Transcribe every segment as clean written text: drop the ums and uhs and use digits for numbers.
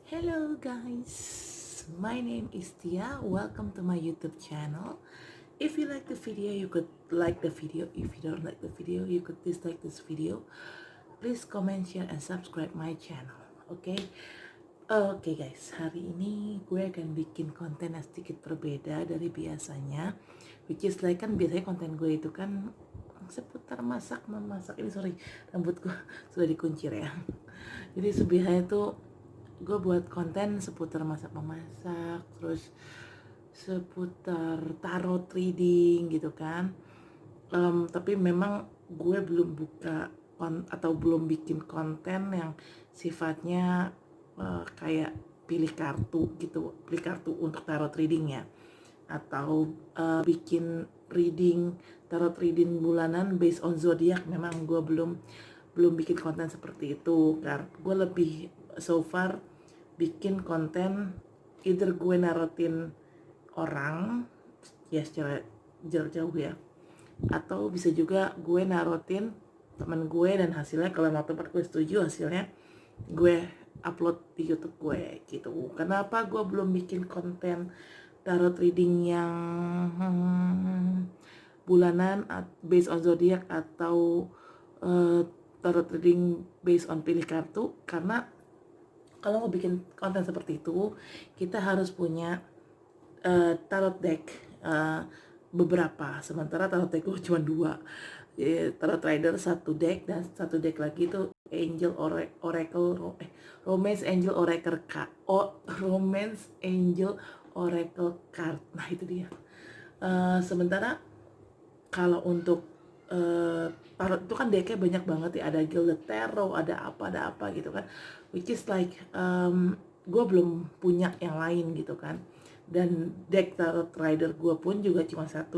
Hello guys, my name is Tia. Welcome to my YouTube channel. If you like the video, you could like the video. If you don't like the video, you could dislike this video. Please comment, share, and subscribe my channel. Oke guys, hari ini gue akan bikin konten yang sedikit berbeda dari biasanya. Which is like kan biasanya konten gue itu kan seputar masak memasak. Ini sorry, rambut gue sudah dikuncir ya. Jadi sebenarnya tuh gue buat konten seputar masak memasak, terus seputar tarot reading gitu kan. Tapi memang gue belum buka atau belum bikin konten yang sifatnya kayak pilih kartu gitu, pilih kartu untuk tarot reading ya, atau bikin tarot reading bulanan based on zodiak. Memang gue belum bikin konten seperti itu, karena gue lebih so far bikin konten either gue narotin orang ya secara jauh-jauh ya, atau bisa juga gue narotin teman gue dan hasilnya kalau mau tempat gue setuju hasilnya gue upload di YouTube gue gitu. Kenapa gue belum bikin konten tarot reading yang bulanan based on zodiak atau tarot reading based on pilih kartu? Karena kalau mau bikin konten seperti itu, kita harus punya tarot deck beberapa. Sementara tarot deck gue cuma 2. Tarot Rider 1 deck, dan 1 deck lagi itu Romance Angel Oracle card. Nah itu dia. Sementara kalau untuk tarot itu kan decknya banyak banget ya, ada Gilded Tarot, ada apa gitu kan, which is like gue belum punya yang lain gitu kan, dan deck Tarot Rider gue pun juga cuma 1,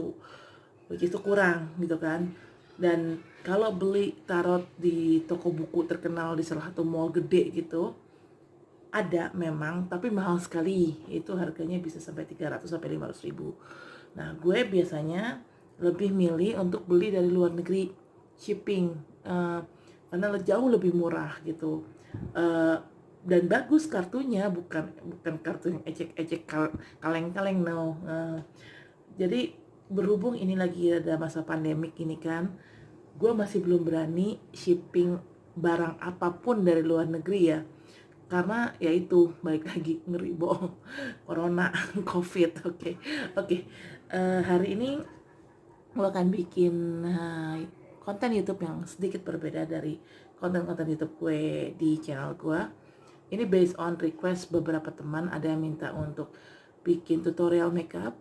which is itu kurang gitu kan. Dan kalau beli tarot di toko buku terkenal di salah satu mall gede gitu, ada memang, tapi mahal sekali, itu harganya bisa sampai 300 sampai 500 ribu. Nah gue biasanya lebih milih untuk beli dari luar negeri, shipping, karena jauh lebih murah gitu, dan bagus kartunya, bukan kartu yang ecek-ecek kaleng-kaleng, no. Jadi berhubung ini lagi ada masa pandemik ini kan, gue masih belum berani shipping barang apapun dari luar negeri ya, karena ya itu balik lagi ngeri bohong corona covid. Oke. Hari ini gue akan bikin konten YouTube yang sedikit berbeda dari konten-konten YouTube gue di channel gue. Ini based on request beberapa teman. Ada yang minta untuk bikin tutorial makeup,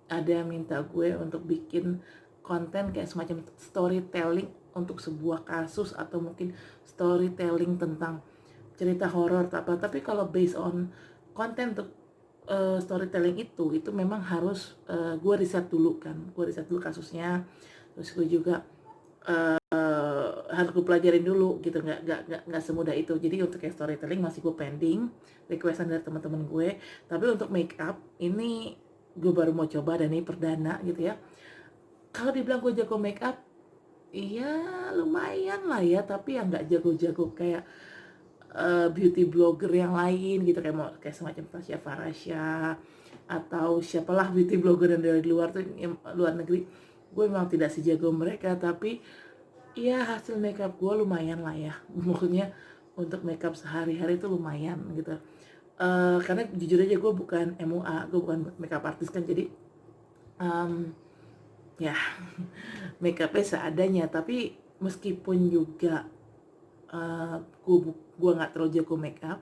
ada yang minta gue untuk bikin konten kayak semacam storytelling untuk sebuah kasus, atau mungkin storytelling tentang cerita horor apa. Tapi kalau based on konten untuk storytelling itu memang harus gue riset dulu kan, gue riset dulu kasusnya, terus gue juga harus gue pelajarin dulu gitu, nggak semudah itu. Jadi untuk kayak storytelling masih gue pending requestan dari teman-teman gue, tapi untuk make up ini gue baru mau coba dan ini perdana gitu ya. Kalau dibilang gue jago make up, iya lumayan lah ya, tapi ya nggak jago-jago kayak beauty blogger yang lain gitu, kayak semacam Tasya Farasya atau siapalah beauty blogger yang dari luar tuh, luar negeri. Gue memang tidak sejago mereka, tapi ya hasil makeup gue lumayan lah ya. Maksudnya untuk makeup sehari-hari itu lumayan gitu. Karena jujur aja gue bukan MUA, gue bukan makeup artist kan, jadi ya makeupnya seadanya. Tapi meskipun juga gue nggak terlalu jago makeup,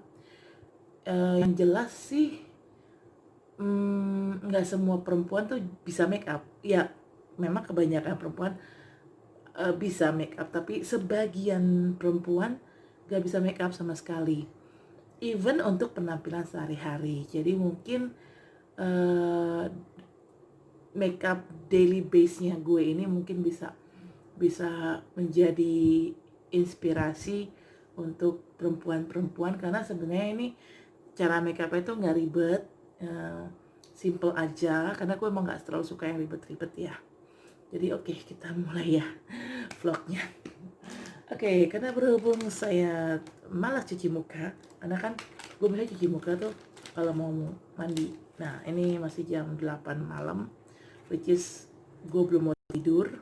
yang jelas sih nggak semua perempuan tuh bisa makeup ya. Memang kebanyakan perempuan bisa makeup, tapi sebagian perempuan nggak bisa makeup sama sekali, even untuk penampilan sehari-hari. Jadi mungkin makeup daily base-nya gue ini mungkin bisa menjadi inspirasi untuk perempuan-perempuan, karena sebenarnya ini cara makeup itu nggak ribet, simple aja, karena gue emang nggak terlalu suka yang ribet-ribet ya. Jadi oke, kita mulai ya vlognya. Oke, karena berhubung saya malas cuci muka, karena kan gue biasanya cuci muka tuh kalau mau mandi. Nah ini masih jam 8 malam, which is gue belum mau tidur.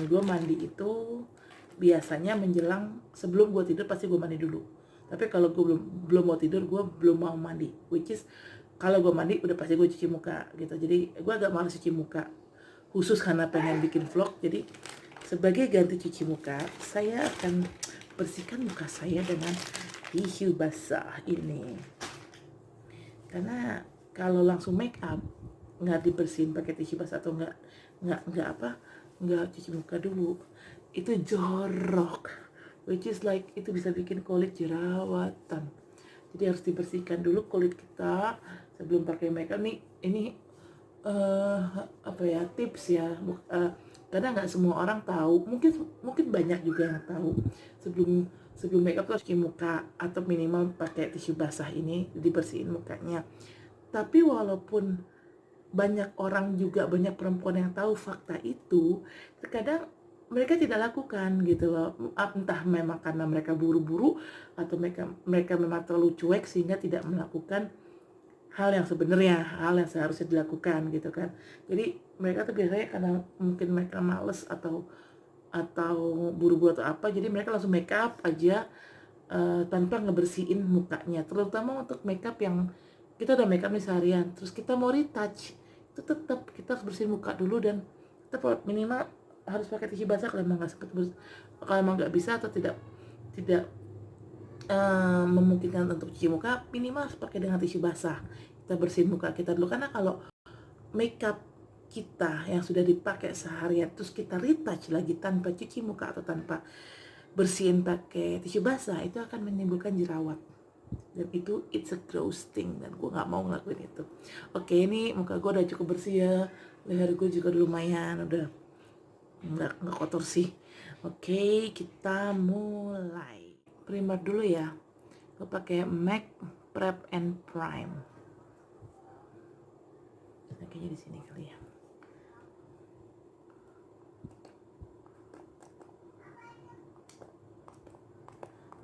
Gue mandi itu biasanya menjelang sebelum gue tidur pasti gue mandi dulu. Tapi kalau gue belum mau tidur, gue belum mau mandi, which is kalau gue mandi udah pasti gue cuci muka gitu. Jadi gue agak malas cuci muka, khusus karena pengen bikin vlog. Jadi sebagai ganti cuci muka, saya akan bersihkan muka saya dengan tisu basah ini. Karena kalau langsung make up nggak dibersihin pakai tisu basah atau nggak cuci muka dulu, itu jorok, which is like itu bisa bikin kulit jerawatan. Jadi harus dibersihkan dulu kulit kita sebelum pakai makeup. Nih ini apa ya, tips ya, karena nggak semua orang tahu, mungkin banyak juga yang tahu sebelum makeup tuh harus cuci muka atau minimal pakai tisu basah ini dibersihin mukanya. Tapi walaupun banyak orang juga, banyak perempuan yang tahu fakta itu, terkadang mereka tidak lakukan gitu loh. Entah memang karena mereka buru-buru atau mereka memang terlalu cuek sehingga tidak melakukan hal yang sebenarnya, hal yang seharusnya dilakukan gitu kan. Jadi mereka tuh biasanya karena mungkin mereka males atau buru-buru atau apa, jadi mereka langsung make up aja tanpa ngebersihin mukanya. Terutama untuk make up yang kita udah make up nih seharian, terus kita mau retouch, itu tetap kita harus bersihin muka dulu, dan tetap minimal harus pakai tisu basah kalau emang nggak sempet kalau emang nggak bisa atau tidak memungkinkan untuk cuci muka, minimal harus pakai dengan tisu basah. Kita bersihin muka kita dulu, karena kalau makeup kita yang sudah dipakai seharian terus kita retouch lagi tanpa cuci muka atau tanpa bersihin pakai tisu basah, itu akan menimbulkan jerawat, dan itu it's a gross thing, dan gue nggak mau ngelakuin itu. Oke, ini muka gue udah cukup bersih ya, leher gue juga lumayan udah nggak kotor sih. Oke, kita mulai. Primer dulu ya, gue pakai MAC Prep and Prime. Kayaknya di sini kali ya.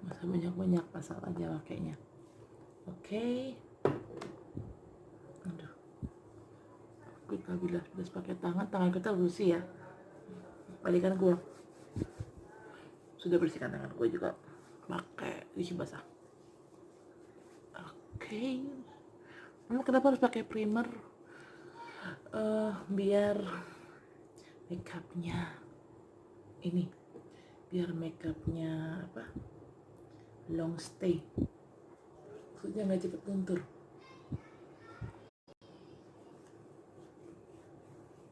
Masa banyak-banyak, pasal aja pakainya. Oke. Aduh. Kita bilas pakai tangan kita bersih ya. Balikan gue. Sudah bersihkan tangan gue juga pakai tisu basah. Oke. Kenapa harus pakai primer? Biar makeupnya ini, biar makeupnya apa, long stay, maksudnya nggak cepet luntur.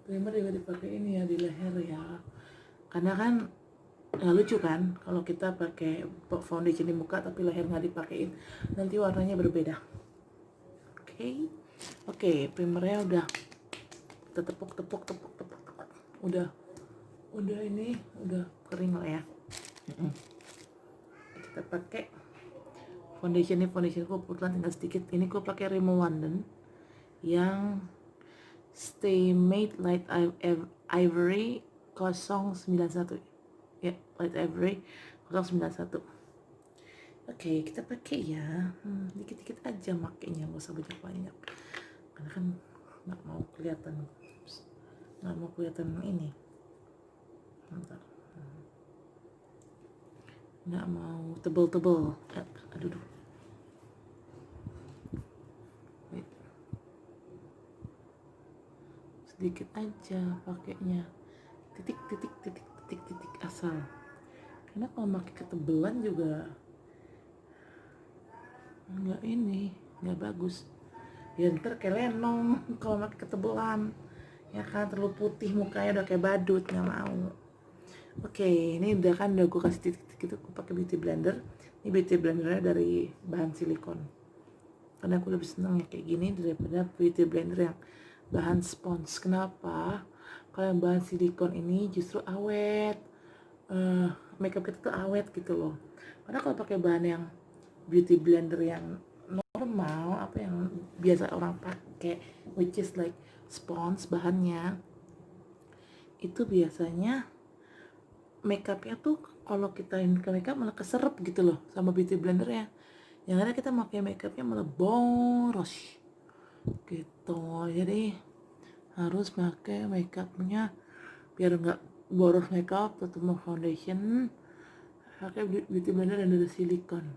Primer juga dipakai ini ya di leher ya, karena kan nggak lucu kan kalau kita pakai foundation di muka tapi leher nggak dipakein, nanti warnanya berbeda. Oke, primernya udah kita tepuk, udah ini udah kering lah ya. Kita pakai foundation gue kebetulan tinggal sedikit. Ini gue pakai Rimmel London yang Stay Matte Light Ivory 091 ya, Light Ivory 091. Oke, kita pakai ya, dikit-dikit aja makainya, nggak usah banyak-banyak, karena kan nggak mau kelihatan ini, bentar, nggak mau tebel-tebel. Aduh. Wait. Sedikit aja pakainya, titik asal, karena kalau pakai ketebelan juga nggak bagus ya, ntar kayak Lenong kalau pakai ketebelan ya kan, terlalu putih mukanya udah kayak badut, nggak mau. Oke, ini udah gue kasih titik-titik itu. Gue pakai beauty blender. Ini beauty blendernya dari bahan silikon, karena aku lebih seneng ya kayak gini daripada beauty blender yang bahan spons. Kenapa? Kalau yang bahan silikon ini justru awet, makeup kita tuh awet gitu loh. Karena kalau pakai bahan yang beauty blender yang normal, apa yang biasa orang pakai, which is like spons bahannya, itu biasanya makeupnya tuh kalau kita ke makeup malah keserep gitu loh sama beauty blendernya. yang ada kita pakai makeupnya malah boros gitu. Jadi harus pakai makeupnya biar nggak boros makeup, tetap mau foundation, pakai beauty blender dan ada silikon.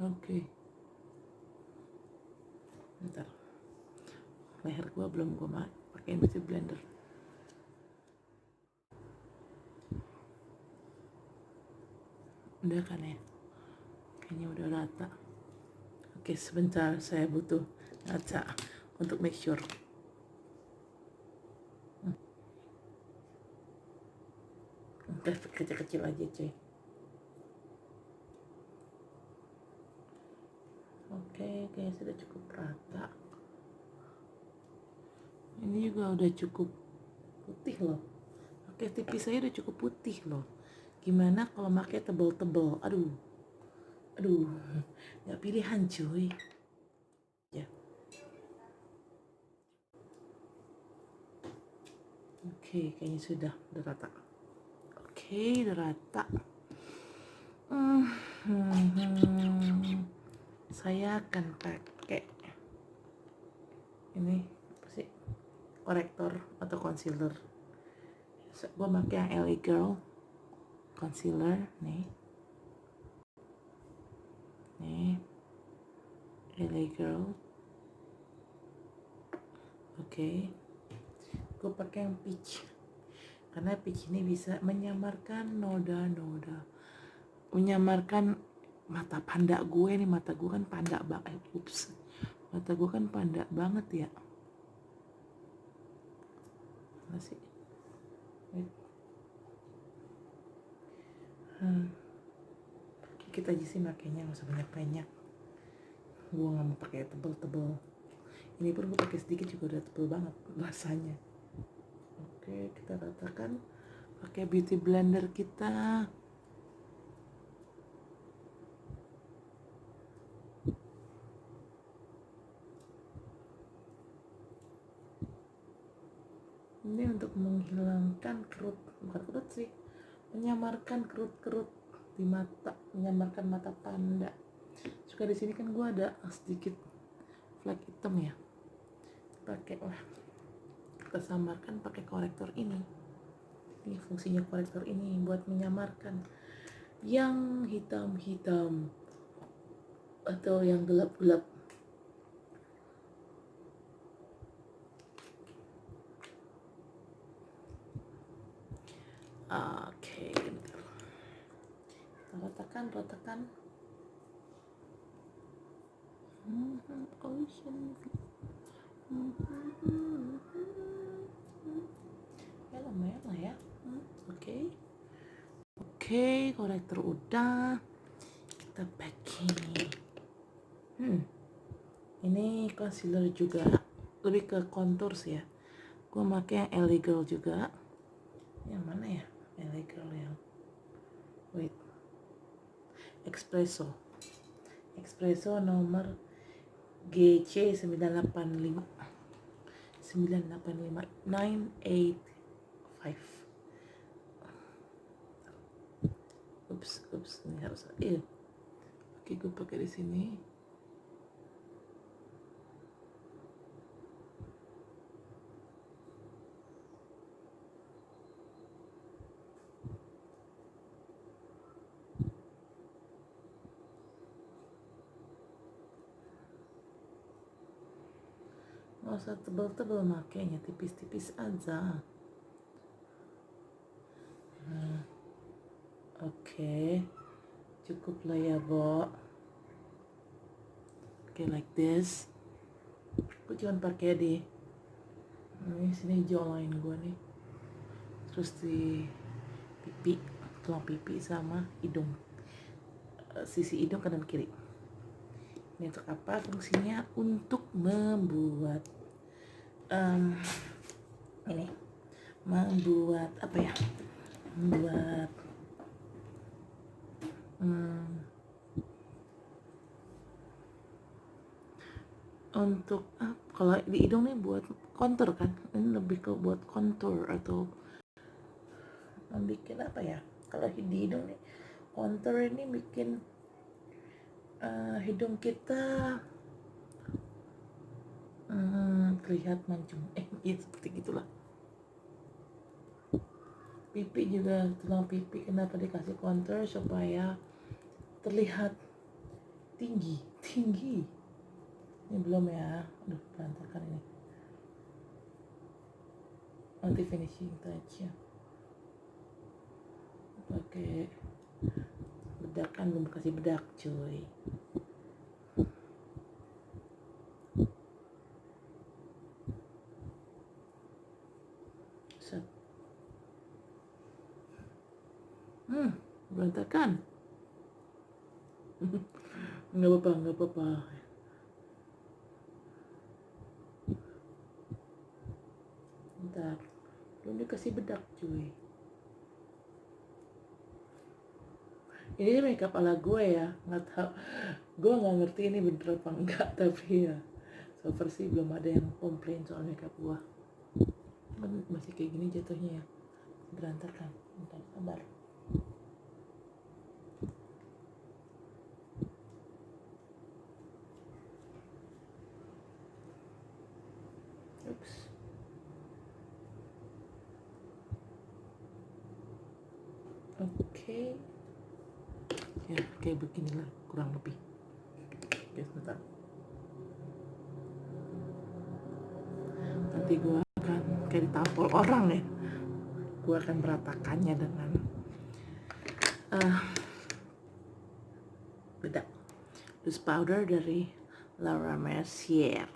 Oke. Bentar, leher gua belum gua pakai beauty blender. Udah kan ya, kayaknya udah rata. Oke, sebentar, saya butuh ngaca untuk make sure. Udah kecil-kecil aja cuy. Oke, kayaknya sudah cukup rata. Ini juga udah cukup putih loh. Oke, tipis saya udah cukup putih loh. Gimana kalau pakai tebel-tebel? Aduh, nggak pilihan cuy. Ya. Oke, kayaknya sudah rata. Oke, udah rata. Saya akan pakai ini apa sih, korektor atau concealer. Gue pakai yang LA Girl concealer nih LA Girl. Oke, gue pakai yang peach karena peach ini bisa menyamarkan noda-noda, menyamarkan mata panda gue nih. Mata gue kan panda banget. Mata gue kan panda banget ya. Masih kita aja sih makainya, nggak usah banyak-banyak. Gue nggak mau pakai tebel-tebel. Ini pun gue pakai sedikit juga udah tebel banget rasanya. Oke, kita ratakan pakai beauty blender kita. Ini untuk menghilangkan kerut, bukan kerut sih, menyamarkan kerut-kerut di mata, menyamarkan mata panda. Juga di sini kan gue ada sedikit flek hitam ya. Pakai kita samarkan pakai korektor ini. Ini fungsinya korektor ini buat menyamarkan yang hitam-hitam atau yang gelap-gelap. Oke, bentar. Ratakan. Ocean. Merah ya. Oke, korektor udah. Kita packing. Ini concealer juga, lebih ke contour sih ya. Gue pakai yang LA Girl juga. Yang mana ya? LA Girl yang Espresso nomor GC 985 985. Ups, ini harus oke, gue pakai di sini. Nggak usah tebel-tebel makanya, tipis-tipis aja. Oke, cukup lah ya, Bo. Oke, like this. Gue cuma pakai di sini jawline gue nih, terus di pipi, tulang pipi sama hidung, sisi hidung kanan kiri. Ini untuk apa fungsinya? Untuk membuat ini, membuat apa ya? Membuat untuk kalau di hidung nih buat kontur kan, ini lebih ke buat kontur atau bikin apa ya? Kalau di hidung nih kontur ini bikin hidung kita terlihat mancung, iya seperti gitulah. Pipi juga, tulang pipi kenapa dikasih contour supaya terlihat tinggi. Ini belum ya, aduh berantakan ini. Nanti finishing touch ya. Pakai bedak, kan belum kasih bedak cuy. Set. Berantakan. Nggak apa-apa. Bentar, belum dikasih bedak cuy. Ini makeup ala gue ya, nggak tahu, gue nggak ngerti ini bener apa enggak, tapi ya so far sih belum ada yang komplain soal makeup gue. Kan masih kayak gini jatuhnya ya, berantakan. Bentar, sabar. Ups. Oke. Ya kayak beginilah kurang lebih. Oke, sebentar. Nanti gue akan kayak ditampol orang ya, gue akan meratakannya dengan bedak loose powder dari Laura Mercier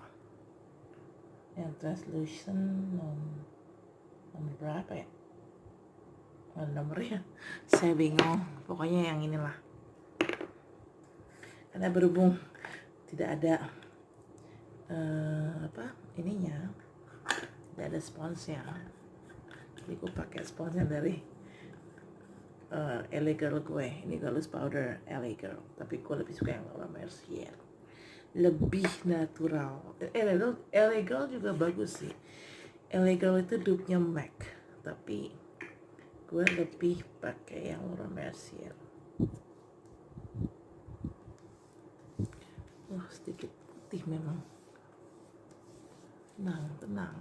yang translucent nomor berapa ya, nomornya saya bingung, pokoknya yang inilah. Karena berhubung tidak ada ininya, tidak ada sponsnya, jadi gue pakai sponsnya dari LA Girl gue. Ini gue loose powder LA Girl, tapi gue lebih suka yang Laura Mercier, lebih natural. LA Girl juga bagus sih. LA Girl itu dupe-nya MAC, tapi gue lebih pakai yang Laura Mercier. Wah, sedikit putih memang. Tenang.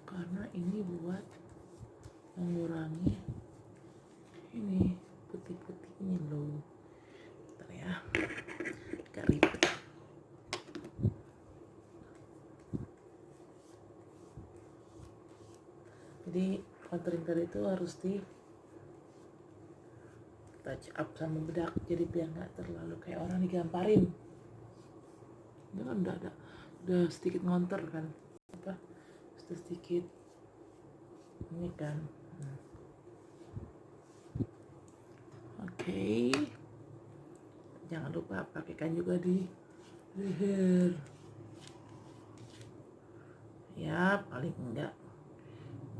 Karena ini buat mengurangi ini putih-putih ini loh. Bentar ya, agak ribet. Jadi contouring tadi itu harus di touch up sama bedak, jadi biar nggak terlalu kayak orang digamparin. Itu kan udah sedikit ngontor kan, sudah sedikit ini kan. Oke. Jangan lupa pakaikan juga di leher. Ya paling enggak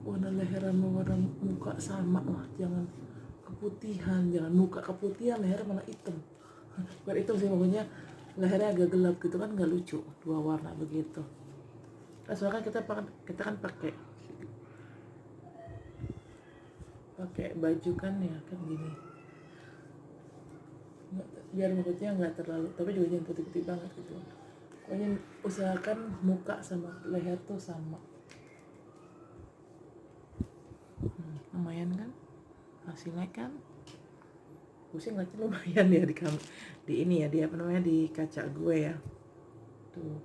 warna leher sama warna muka sama lah, jangan keputihan, jangan muka keputihan leher malah hitam. Bukan hitam sih, pokoknya lehernya agak gelap gitu kan, nggak lucu dua warna begitu. Soalnya kita kan pakai baju kan ya kan gini, biar rambutnya nggak terlalu, tapi juga jangan putih-putih banget gitu. Pokoknya usahakan muka sama leher tuh sama. Lumayan kan hasilnya kan, pusing ngeliatnya lumayan ya di ini ya, di kaca gue ya tuh.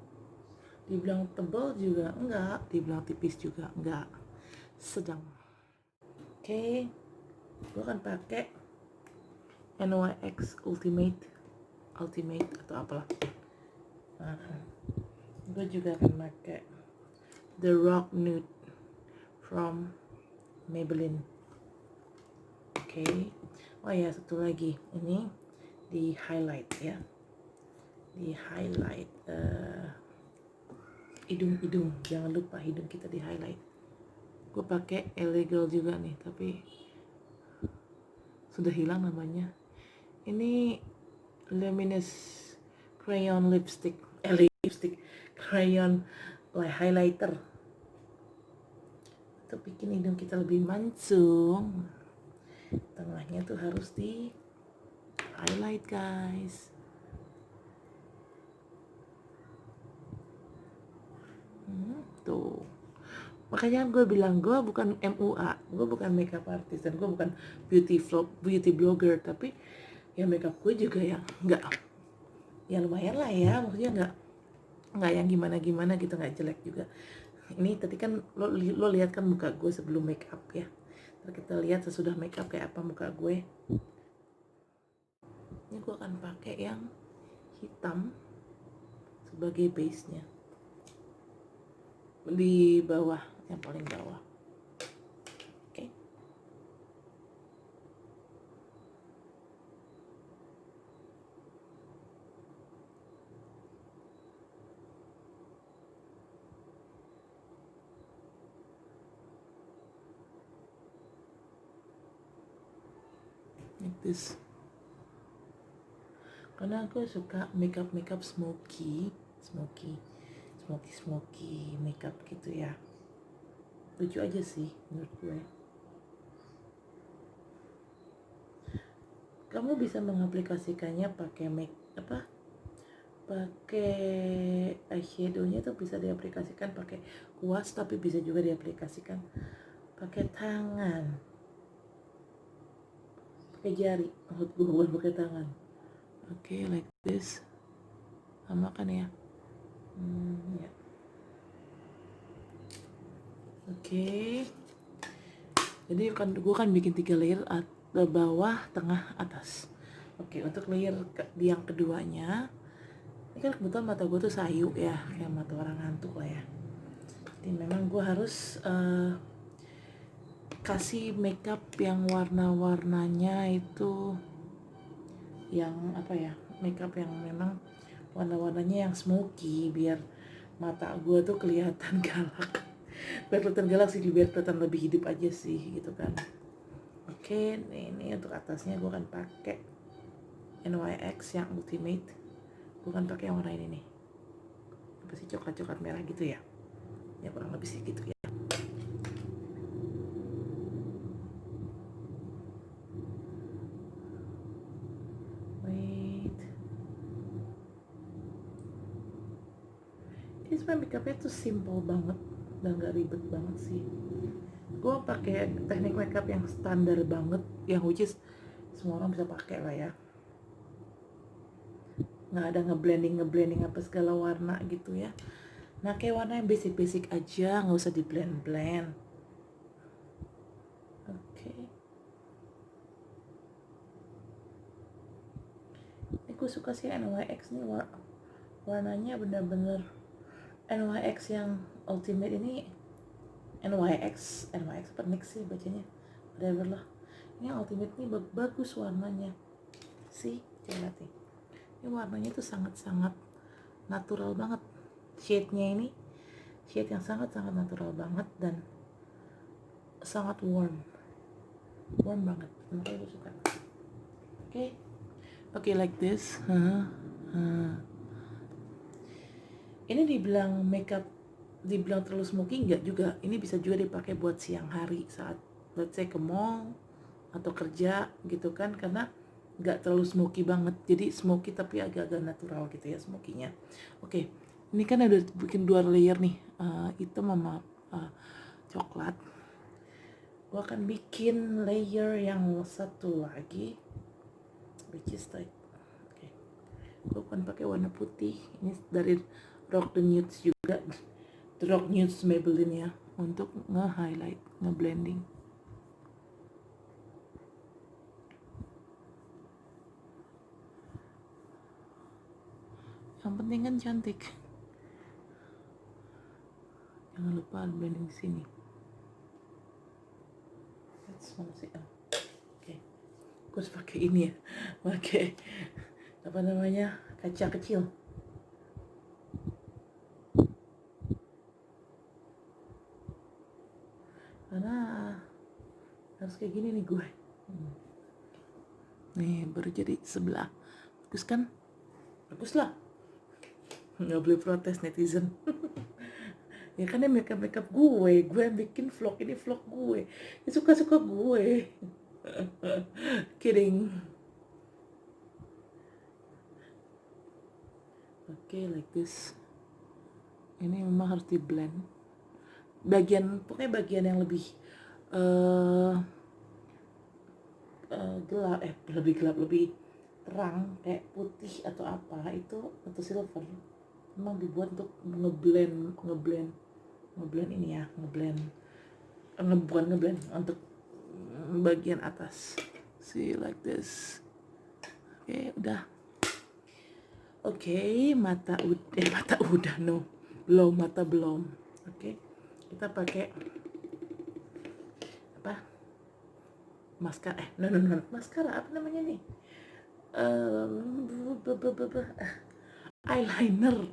Dibilang tebal juga enggak, dibilang tipis juga enggak, sedang. Oke, gue akan pakai NYX Ultimate atau apalah. Gue juga akan pakai The Rock Nude from Maybelline. Oke. Oh ya, satu lagi, ini di highlight ya, di highlight hidung, jangan lupa hidung kita di highlight. Gue pakai LA Girl juga nih, tapi sudah hilang namanya. Ini Luminous crayon lipstick, crayon highlighter untuk bikin hidung kita lebih mancung. Tengahnya tuh harus di highlight guys. Tuh, makanya gue bilang gue bukan MUA, gue bukan makeup artist, dan gue bukan beauty blogger, tapi ya makeup gue juga yang nggak, ya lumayan lah ya, maksudnya nggak yang gimana gitu, nggak jelek juga. Ini tadi kan lo lihat kan muka gue sebelum makeup ya. Ntar kita lihat sesudah makeup kayak apa muka gue. Ini gue akan pakai yang hitam sebagai base-nya di bawah, yang paling bawah. Oke. Like this. Karena aku suka makeup smoky makeup gitu ya. Lucu aja sih menurut gue. Kamu bisa mengaplikasikannya pakai pakai eyeshadow-nya tuh bisa diaplikasikan pakai kuas, tapi bisa juga diaplikasikan pakai tangan, pakai jari, maksud gue bukan pakai tangan. Oke, like this. Sama kan ya? Ya. Oke. Jadi gue kan bikin 3 layer, bawah, tengah, atas. Oke, untuk layer yang keduanya, ini kan kebetulan mata gue tuh sayu ya, kayak mata orang ngantuk lah ya. Jadi memang gue harus kasih makeup yang warna-warnanya itu yang apa ya, makeup yang memang warna-warnanya yang smoky, biar mata gue tuh kelihatan galak. Biar kelihatan galak sih, biar kelihatan lebih hidup aja sih gitu kan. Oke, ini untuk atasnya gue akan pakai NYX yang Ultimate. Gue akan pakai yang warna ini nih, apa sih, coklat merah gitu ya, ya kurang lebih sih gitu ya. Ini sebenarnya makeupnya tuh simple banget dan gak ribet banget sih. Gue pakai teknik makeup yang standar banget, yang which is semua orang bisa pakai lah ya. Nggak ada ngeblending apa segala warna gitu ya. Nah, kayak warna yang basic aja, nggak usah di blend. Oke. Ini gue suka sih NYX nih, warnanya bener-bener NYX yang Ultimate ini. NYX apa NYX sih bacanya, whatever lah. Ini yang Ultimate ini bagus warnanya sih, coba lihat nih. Ini warnanya tuh sangat-sangat natural banget. Shade-nya ini shade yang sangat-sangat natural banget dan sangat warm banget, makanya gue suka. Oke, like this. Ini dibilang terlalu smoky enggak juga. Ini bisa juga dipakai buat siang hari saat let's say ke mall atau kerja gitu kan, karena nggak terlalu smoky banget. Jadi smoky tapi agak-agak natural gitu ya smokinya. Oke, ini kan udah bikin 2 layer nih, hitam sama coklat. Gue akan bikin layer yang satu lagi, which is like, gue akan pakai warna putih. Ini dari Rock the Nudes juga, The Rock Nudes Maybelline ya, untuk nge-highlight, nge-blending. Yang penting kan cantik. Jangan lupa blending di sini. Oke. Gue harus pakai ini ya. Pakai apa namanya? Kaca kecil. Karena harus kayak gini nih gue. Nih baru jadi sebelah. Bagus kan? Bagus lah. nggak boleh protes netizen. Ya kan dia makeup gue yang bikin vlog ini, vlog gue ya, suka gue. Kidding. Okay, like this. Ini memang harus di blend pokoknya bagian yang lebih gelap, lebih gelap, lebih terang kayak putih atau apa itu, atau silver, memang dibuat untuk ngeblend ini ya, bukan ngeblend, untuk bagian atas. See, like this. Oke, udah. Oke, mata udah, no, mata belum. Oke, kita pakai apa, maskara, no, maskara apa namanya nih, eyeliner,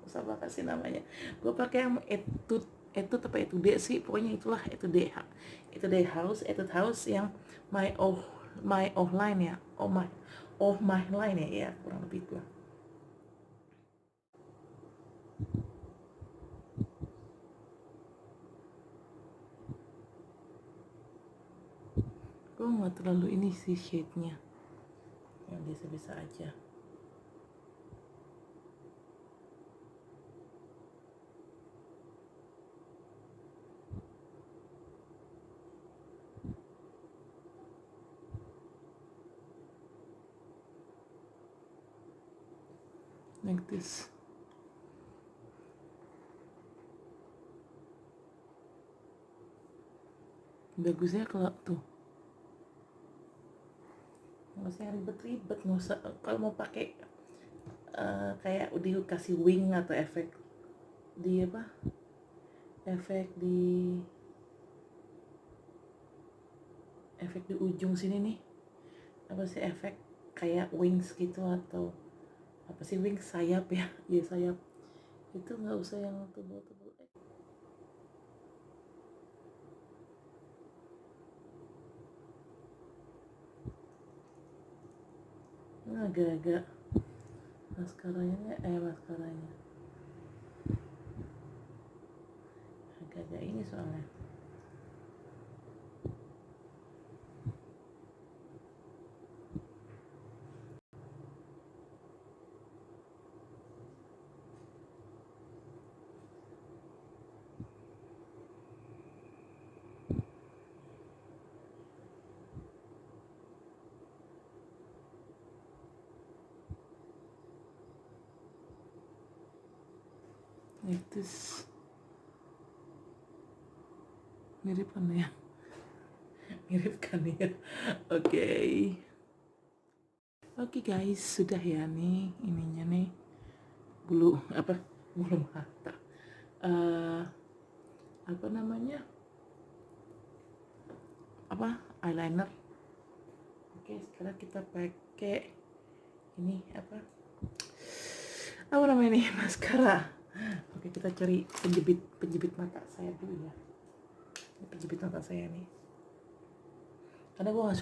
sama kasih namanya. Gue pakai yang Etude apa Etude sih, pokoknya itulah Etude House yang my line ya, my line ya, kurang lebih gue. Gue nggak terlalu ini sih shade-nya, yang biasa-biasa aja. Like this. Bagusnya kalau tuh nggak usah ribet-ribet, nggak usah, kalau mau pakai kayak dikasih wing atau efek di apa, efek di ujung sini nih, apa sih, efek kayak wings gitu, atau apa sih, wings, sayap ya, iya sayap, itu nggak usah yang tebal-tebal. Agak-agak maskaranya agak-agak ini soalnya. Like this. Mirip kan ya? Mirip kan ya? Oke. Oke guys, sudah ya nih ininya nih, bulu mata, apa namanya, eyeliner. Oke, sekarang kita pakai ini apa namanya nih, maskara. Oke, kita cari penjepit mata saya dulu ya. Ini penjepit mata saya nih, karena gue nggak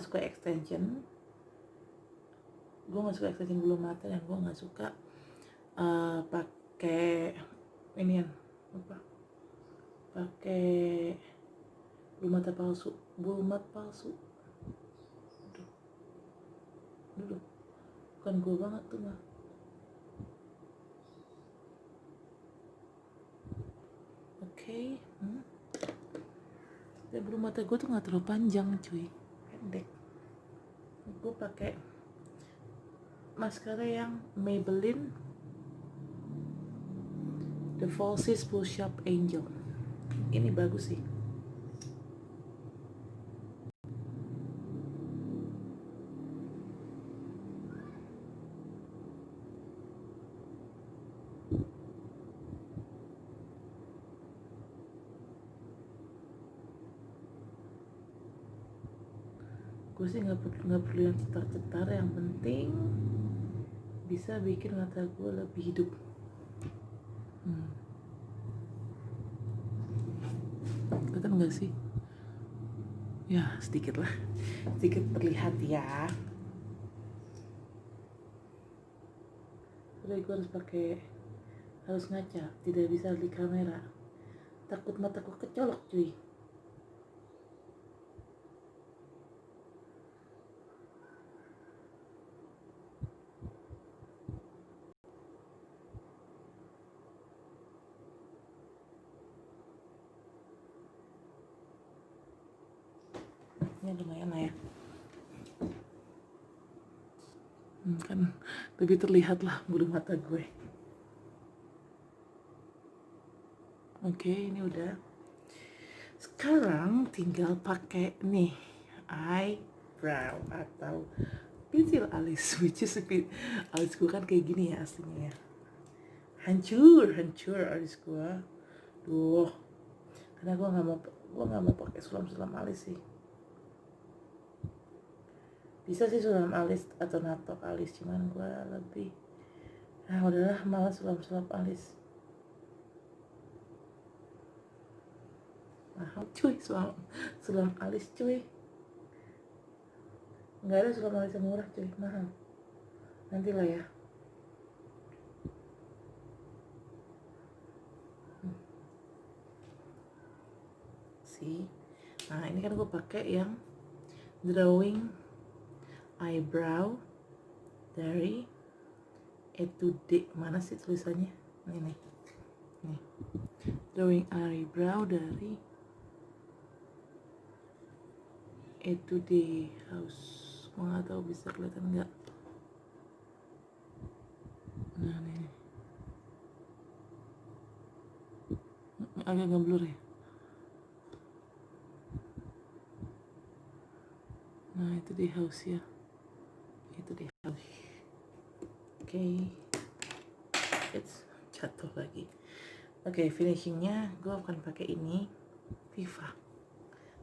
suka extension bulu mata, dan gue nggak suka pakai ini pakai bulu mata palsu. Aduh, bukan gue banget tuh mah. Oke. Dan bulu mata gue tuh nggak terlalu panjang cuy, pendek. Gue pakai maskara yang Maybelline The Falsies Push Up Angel. Ini bagus sih. Gue sih nggak perlu yang cetar-cetar, yang penting bisa bikin mata gue lebih hidup. Kelihatan nggak sih? Ya sedikit terlihat ya. tapi gue harus ngaca, tidak bisa di kamera, takut mataku kecolok cuy. Ini lumayan lah ya. Kan lebih terlihat lah bulu mata gue. Oke, ini udah. Sekarang tinggal pakai nih eyebrow atau pensil alis, which is alis gue kan kayak gini ya aslinya ya. Hancur alis gue. Duh, karena gue nggak mau pakai sulam alis sih. Bisa sih sulam alis atau nato alis, cuman gue lebih udahlah malas sulam alis. Mahal cuy sulam alis cuy, nggak ada sulam alis yang murah cuy, mahal. Nanti lah ya. Nah ini kan gue pakai yang drawing eyebrow dari Etude. Mana sih tulisannya? Nih. Drawing eyebrow dari Etude House. Gue nggak tahu bisa kelihatan nggak. Nah nih. Agak ngeblur ya. Nah itu di house ya, itu di house. Oke. It's jatuh lagi. Oke, finishingnya gue akan pakai ini Viva.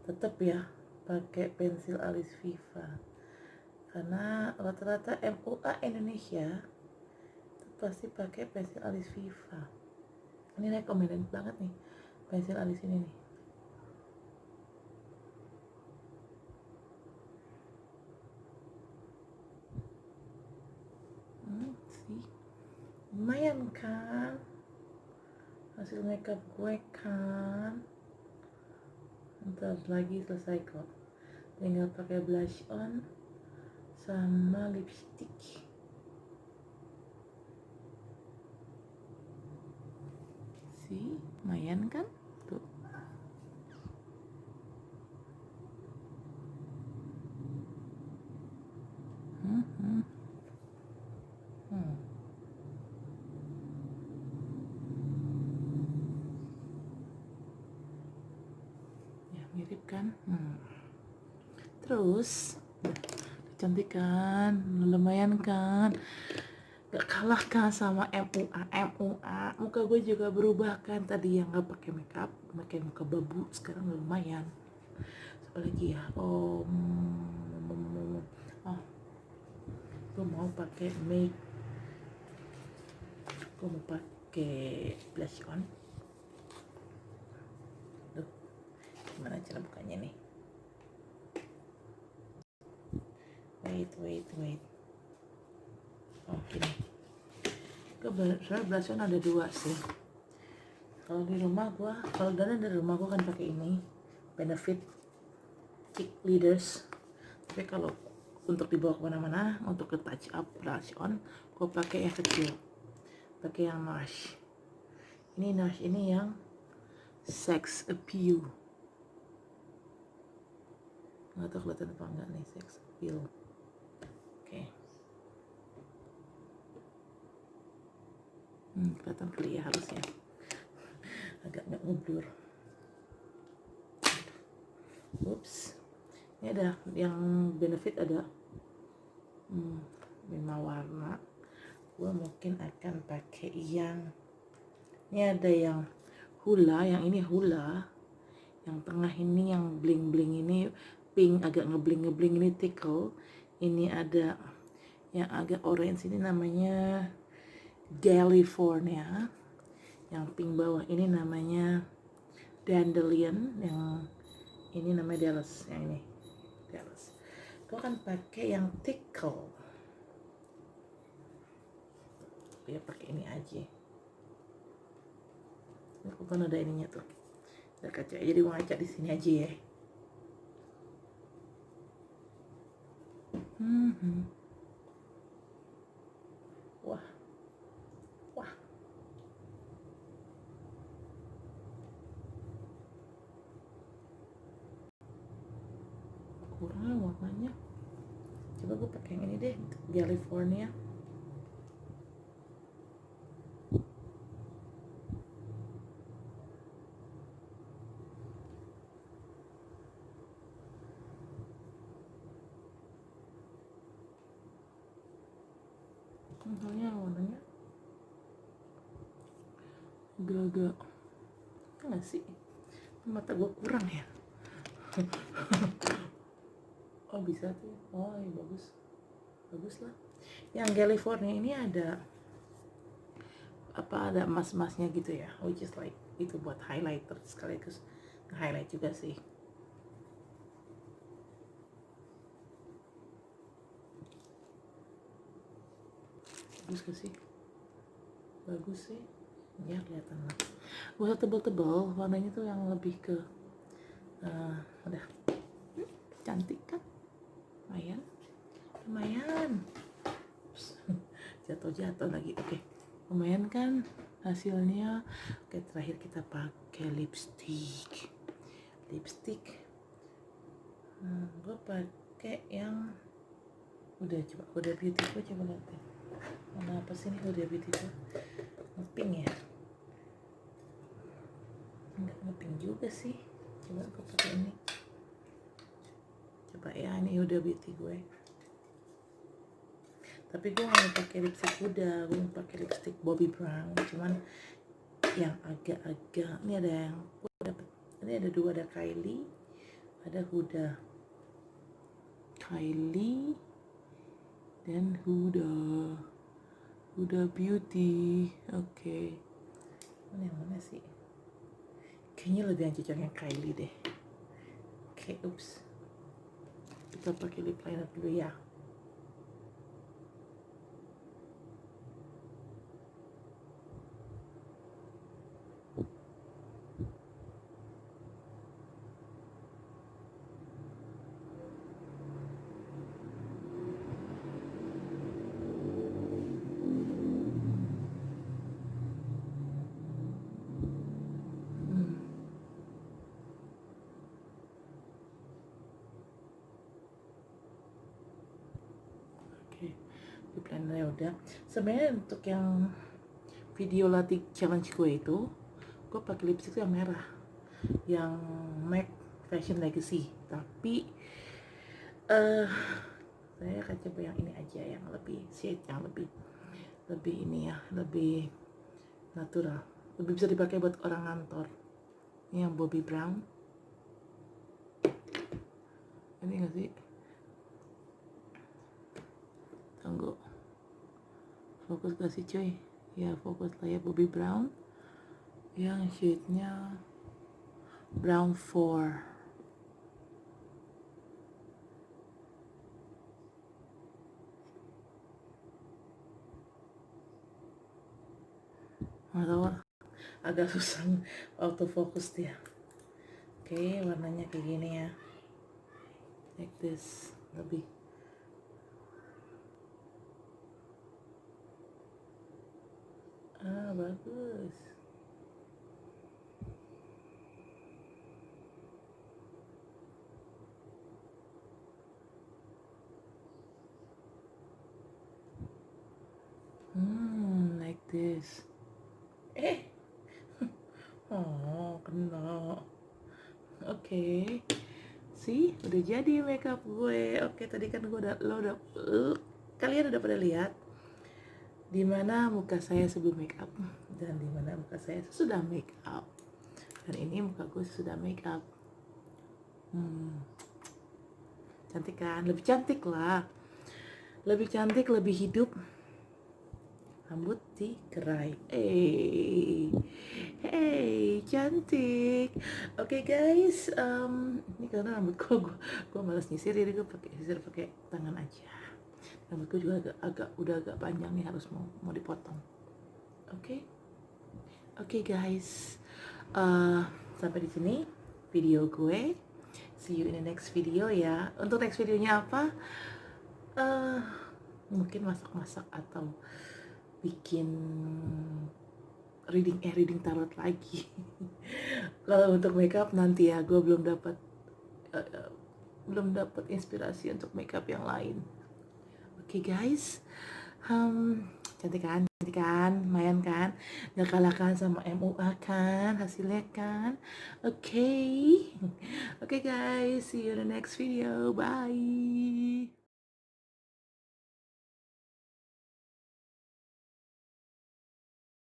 Tetap ya pakai pensil alis Viva, karena rata-rata MUA Indonesia itu pasti pakai pensil alis Viva. Ini recommended banget nih pensil alis ini nih. Lumayan kan hasil makeup gue kan. Ntar lagi selesai kok, tinggal pakai blush on sama lipstick. Lumayan kan tuh. Mirip kan? Terus cantik kan, lumayan kan, gak kalah kan sama MUA. Muka gue juga berubah kan, tadi yang gak pakai makeup, pakai muka babu, sekarang lumayan. Apa lagi ya? Gue mau pakai gue mau pakai blush on. Gimana cara bukanya nih? Wait. Oh gini. Sebenarnya blush on ada dua sih. Kalau di rumah dari rumah gue kan pakai ini Benefit Cheek Leaders. Tapi kalau untuk dibawa kemana-mana, untuk ke touch up blush on, gue pakai yang kecil, pakai yang Nars. Ini yang Sex Appeal. Nggak tahu kelihatan apa enggak nih, Sex Appeal. Oke. Kelihatan kali ya harusnya. Agak nggak ngeblur. Ups. Ini ada yang Benefit ada 5 warna. Gue mungkin akan pakai yang ini, ada yang Hula, yang ini Hula, yang tengah ini yang bling bling ini pink, agak ngebling ini Tickle. Ini ada yang agak orange, ini namanya California. Yang pink bawah ini namanya Dandelion, yang ini namanya Dallas, yang ini Dallas. Gue akan pakai yang Tickle. ya pakai ini aja. Aku kan ada ininya tuh, ada kaca, jadi gua ngaca di sini aja ya. Wah, wah, kurang warnanya. Coba gue pakai yang ini deh, California. Soalnya warnanya agak-agak enggak sih, mata gue kurang ya. Oh bisa tuh, oh ya bagus lah. Yang California ini ada apa, ada emas-emasnya gitu ya, which is like itu buat highlighter sekaligus highlight juga sih. Bagus gak sih? Bagus sih ya, kelihatan lah. Gak usah tebel-tebel, warnanya tuh yang lebih ke udah cantik kan, lumayan jatuh lagi. Oke, lumayan kan hasilnya. Oke, terakhir kita pakai lipstick. Gue pakai yang udah beauty. Gue coba lihat deh, mana apa sih nih udah beauty tuh, pink ya, enggak pink juga sih. Coba gue pakai ini, coba ya, ini udah beauty gue. Tapi gue nggak pakai lipstick Huda, gue pakai lipstick Bobbi Brown, cuman yang agak-agak, ini ada yang gue dapet, ini ada dua, ada Kylie, ada Huda. Kylie dan Huda Beauty. Oke. Mana sih? Kayaknya lebih yang cocok yang Kylie deh. Oke, ups. Kita pakai lip liner dulu ya. Oke, lip linernya udah. Sebenarnya untuk yang video latih challenge gue itu, gue pakai lipstick yang merah, yang MAC Fashion Legacy. Tapi saya akan coba yang ini aja, yang lebih shade, yang lebih ini ya, lebih natural, lebih bisa dipakai buat orang kantor. Ini yang Bobbi Brown. Ini nggak sih? Tunggu, fokus gak sih cuy? Ya fokus lah ya. Bobbi Brown yang shade-nya brown 4. Atau agak susah autofocus dia. Oke, warnanya kayak gini ya, like this, lebih bagus. Like this. Oh, kena. Oke. See, udah jadi makeup gue. Oke, tadi kan gue kalian udah pada lihat di mana muka saya sebelum makeup dan di mana muka saya sudah makeup. Dan ini muka gue sudah makeup. Cantik kan? Lebih cantik lah. Lebih cantik, lebih hidup. Rambut dikerai. Hey, cantik. Oke guys, ini karena rambut gue malas nyisir, jadi gue pakai sisir pakai tangan aja. Rambutku juga udah agak panjang nih, harus mau dipotong. Oke. Oke guys, Eh, sampai di sini video gue. See you in the next video ya. Untuk next videonya apa? Eh, mungkin masak-masak atau bikin reading tarot lagi. Kalau untuk makeup nanti ya, gue eh, belum dapat inspirasi untuk makeup yang lain. Oke guys, cantik kan, lumayan kan, nggak kalahkan sama MUA kan, hasilnya kan. Oke, oke guys, see you in the next video, bye.